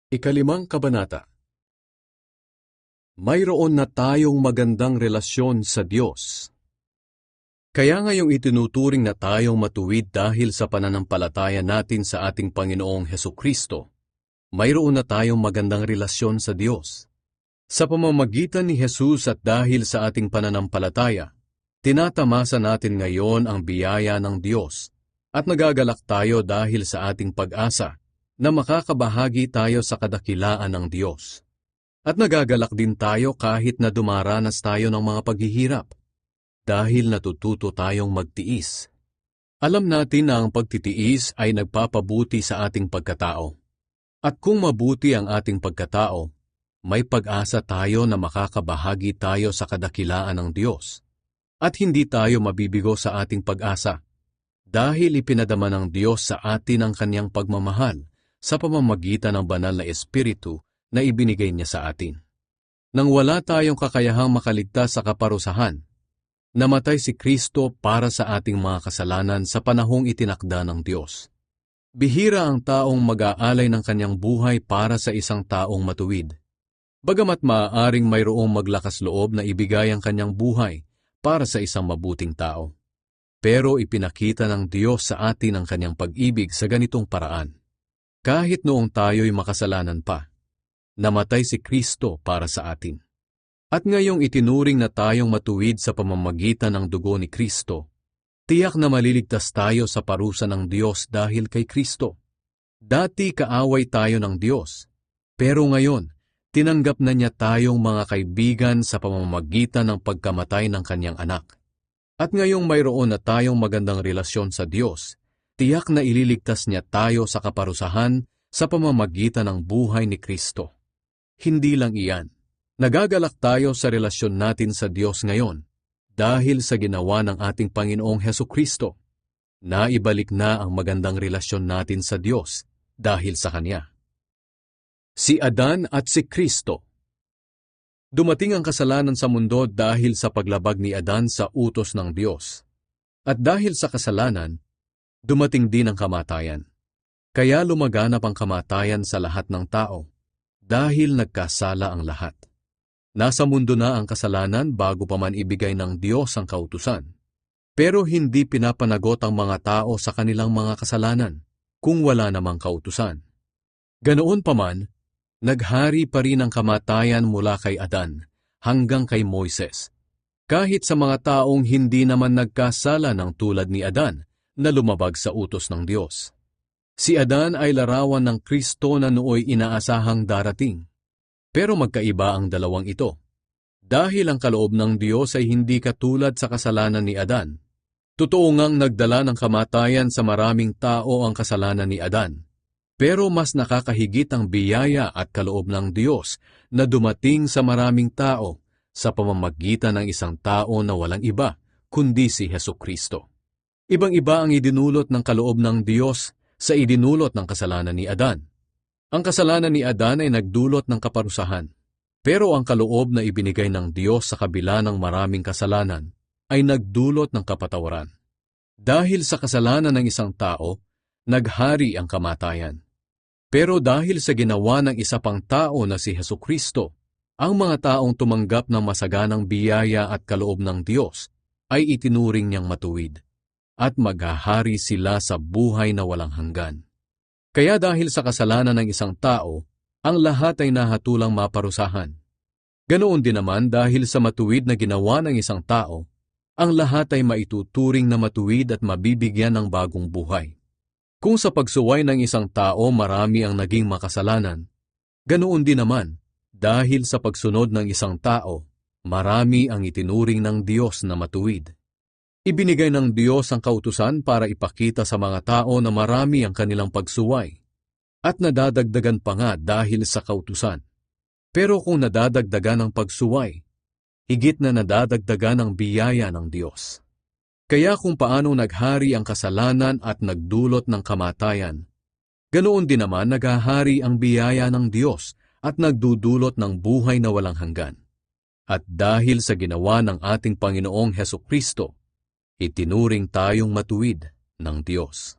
Ikalimang kabanata. Mayroon na tayong magandang relasyon sa Diyos. Kaya ngayong itinuturing na tayong matuwid dahil sa pananampalataya natin sa ating Panginoong Hesukristo, mayroon na tayong magandang relasyon sa Diyos. Sa pamamagitan ni Jesus at dahil sa ating pananampalataya, tinatamasa natin ngayon ang biyaya ng Diyos at nagagalak tayo dahil sa ating pag-asa na makakabahagi tayo sa kadakilaan ng Diyos. At nagagalak din tayo kahit na dumaranas tayo ng mga paghihirap, dahil natututo tayong magtiis. Alam natin na ang pagtitiis ay nagpapabuti sa ating pagkatao. At kung mabuti ang ating pagkatao, may pag-asa tayo na makakabahagi tayo sa kadakilaan ng Diyos. At hindi tayo mabibigo sa ating pag-asa, dahil ipinadama ng Diyos sa atin ang kanyang pagmamahal sa pamamagitan ng banal na Espiritu na ibinigay niya sa atin. Nang wala tayong kakayahang makaligtas sa kaparusahan, namatay si Kristo para sa ating mga kasalanan sa panahong itinakda ng Diyos. Bihira ang taong mag-aalay ng kanyang buhay para sa isang taong matuwid. Bagamat maaaring mayroong maglakas loob na ibigay ang kanyang buhay para sa isang mabuting tao. Pero ipinakita ng Diyos sa atin ang kanyang pag-ibig sa ganitong paraan. Kahit noong tayo'y makasalanan pa, namatay si Kristo para sa atin. At ngayong itinuring na tayong matuwid sa pamamagitan ng dugo ni Kristo, tiyak na maliligtas tayo sa parusa ng Diyos dahil kay Kristo. Dati kaaway tayo ng Diyos, pero ngayon, tinanggap na niya tayong mga kaibigan sa pamamagitan ng pagkamatay ng kanyang anak. At ngayong mayroon na tayong magandang relasyon sa Diyos, tiyak na ililigtas niya tayo sa kaparusahan sa pamamagitan ng buhay ni Kristo. Hindi lang iyan, nagagalak tayo sa relasyon natin sa Diyos ngayon dahil sa ginawa ng ating Panginoong Hesukristo. Naibalik na ang magandang relasyon natin sa Diyos dahil sa Kanya. Si Adan at si Kristo. Dumating ang kasalanan sa mundo dahil sa paglabag ni Adan sa utos ng Diyos. At dahil sa kasalanan, dumating din ang kamatayan. Kaya lumaganap ang kamatayan sa lahat ng tao, dahil nagkasala ang lahat. Nasa mundo na ang kasalanan bago pa man ibigay ng Diyos ang kautusan. Pero hindi pinapanagot ang mga tao sa kanilang mga kasalanan, kung wala namang kautusan. Ganoon pa man, naghari pa rin ang kamatayan mula kay Adan hanggang kay Moises. Kahit sa mga taong hindi naman nagkasala ng tulad ni Adan, na lumabag sa utos ng Diyos. Si Adan ay larawan ng Kristo na nooy inaasahang darating. Pero magkaiba ang dalawang ito. Dahil ang kaloob ng Diyos ay hindi katulad sa kasalanan ni Adan. Totoo ngang nagdala ng kamatayan sa maraming tao ang kasalanan ni Adan. Pero mas nakakahigit ang biyaya at kaloob ng Diyos na dumating sa maraming tao sa pamamagitan ng isang tao na walang iba, kundi si Hesukristo. Ibang-iba ang idinulot ng kaloob ng Diyos sa idinulot ng kasalanan ni Adan. Ang kasalanan ni Adan ay nagdulot ng kaparusahan, pero ang kaloob na ibinigay ng Diyos sa kabila ng maraming kasalanan ay nagdulot ng kapatawaran. Dahil sa kasalanan ng isang tao, naghari ang kamatayan. Pero dahil sa ginawa ng isa pang tao na si Hesukristo, ang mga taong tumanggap ng masaganang biyaya at kaloob ng Diyos ay itinuring niyang matuwid. At maghahari sila sa buhay na walang hanggan. Kaya dahil sa kasalanan ng isang tao, ang lahat ay nahatulang maparusahan. Ganoon din naman dahil sa matuwid na ginawa ng isang tao, ang lahat ay maituturing na matuwid at mabibigyan ng bagong buhay. Kung sa pagsuway ng isang tao marami ang naging makasalanan, ganoon din naman dahil sa pagsunod ng isang tao, marami ang itinuring ng Diyos na matuwid. Ibinigay ng Diyos ang kautusan para ipakita sa mga tao na marami ang kanilang pagsuway, at nadadagdagan pa nga dahil sa kautusan. Pero kung nadadagdagan ang pagsuway, higit na nadadagdagan ang biyaya ng Diyos. Kaya kung paano naghari ang kasalanan at nagdulot ng kamatayan, ganoon din naman naghahari ang biyaya ng Diyos at nagdudulot ng buhay na walang hanggan. At dahil sa ginawa ng ating Panginoong Hesukristo, itinuring tayong matuwid ng Diyos.